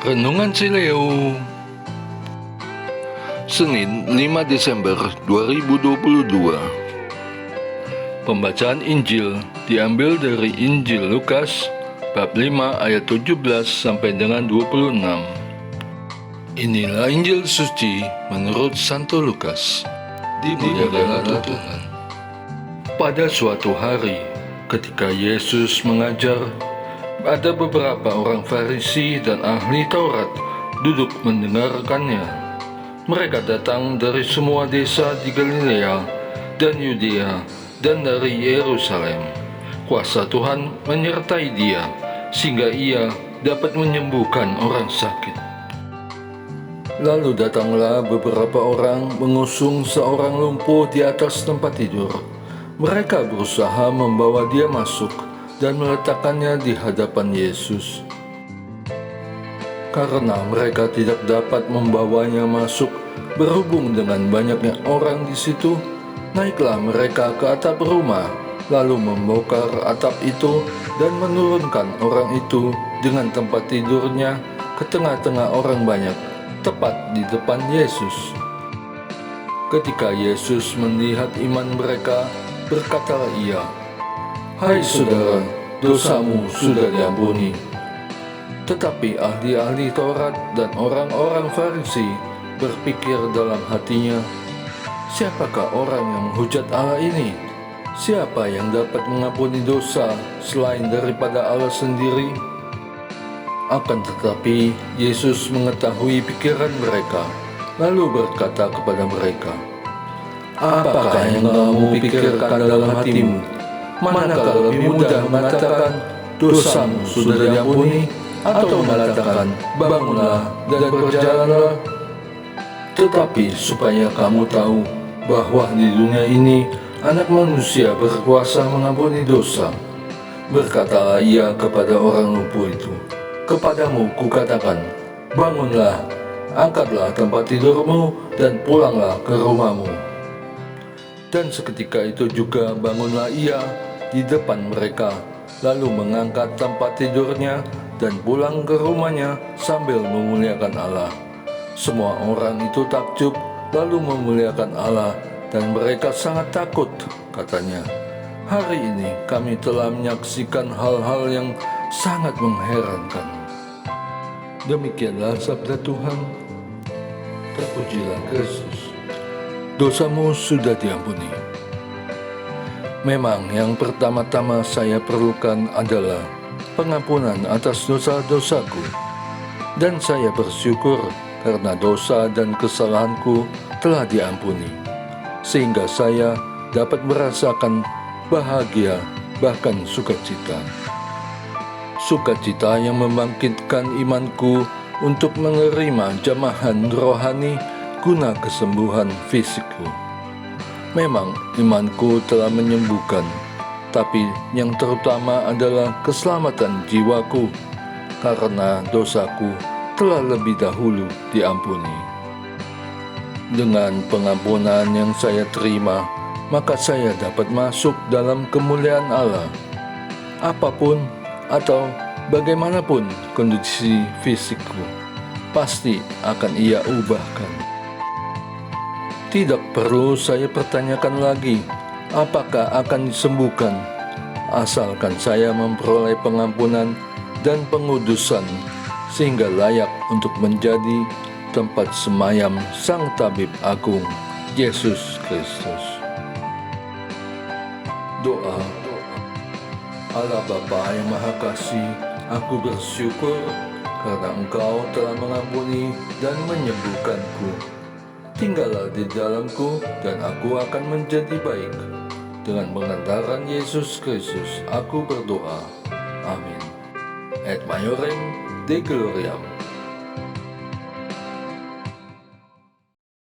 Renungan Sileo Senin 5 Desember 2022. Pembacaan Injil diambil dari Injil Lukas bab 5 ayat 17 sampai dengan 26. Inilah Injil suci menurut Santo Lukas. Dimuliakanlah Tuhan. Pada suatu hari, ketika Yesus mengajar, ada beberapa orang Farisi dan ahli Taurat duduk mendengarkannya. Mereka datang dari semua desa di Galilea dan Yudea dan dari Yerusalem. Kuasa Tuhan menyertai dia, sehingga ia dapat menyembuhkan orang sakit. Lalu datanglah beberapa orang mengusung seorang lumpuh di atas tempat tidur. Mereka berusaha membawa dia masuk dan meletakkannya di hadapan Yesus. Karena mereka tidak dapat membawanya masuk berhubung dengan banyaknya orang di situ, naiklah mereka ke atap rumah, lalu membongkar atap itu dan menurunkan orang itu dengan tempat tidurnya ke tengah-tengah orang banyak, tepat di depan Yesus. Ketika Yesus melihat iman mereka, berkatalah ia, "Hai saudara, dosamu sudah diampuni." Tetapi ahli-ahli Taurat dan orang-orang Farisi berpikir dalam hatinya, "Siapakah orang yang menghujat Allah ini? Siapa yang dapat mengampuni dosa selain daripada Allah sendiri?" Akan tetapi Yesus mengetahui pikiran mereka, lalu berkata kepada mereka, "Apakah yang kamu pikirkan dalam hatimu? Manakah lebih mudah mengatakan, dosamu sudah diampuni, atau mengatakan, bangunlah dan berjalanlah? Tetapi supaya kamu tahu bahwa di dunia ini Anak Manusia berkuasa mengampuni dosa." Berkatalah ia kepada orang lumpuh itu, "Kepadamu kukatakan, bangunlah, angkatlah tempat tidurmu dan pulanglah ke rumahmu." Dan seketika itu juga bangunlah ia di depan mereka, lalu mengangkat tempat tidurnya dan pulang ke rumahnya sambil memuliakan Allah. Semua orang itu takjub lalu memuliakan Allah, dan mereka sangat takut. Katanya, "Hari ini kami telah menyaksikan hal-hal yang sangat mengherankan." Demikianlah sabda Tuhan. Terpujilah Kristus. Dosamu sudah diampuni. Memang yang pertama-tama saya perlukan adalah pengampunan atas dosa-dosaku, dan saya bersyukur karena dosa dan kesalahanku telah diampuni, sehingga saya dapat merasakan bahagia, bahkan sukacita. Sukacita yang membangkitkan imanku untuk menerima jamahan rohani guna kesembuhan fisikku. Memang imanku telah menyembuhkan, tapi yang terutama adalah keselamatan jiwaku, karena dosaku telah lebih dahulu diampuni. Dengan pengampunan yang saya terima, maka saya dapat masuk dalam kemuliaan Allah. Apapun atau bagaimanapun kondisi fisikku, pasti akan Ia ubahkan. Tidak perlu saya pertanyakan lagi apakah akan disembuhkan, asalkan saya memperoleh pengampunan dan pengudusan, sehingga layak untuk menjadi tempat semayam Sang Tabib Agung, Yesus Kristus. Doa. Allah Bapa yang Maha Kasih, aku bersyukur karena Engkau telah mengampuni dan menyembuhkanku. Tinggallah di dalamku dan aku akan menjadi baik. Dengan pengantaran Yesus Kristus, aku berdoa. Amin. Et Maiorem Dei Gloriam.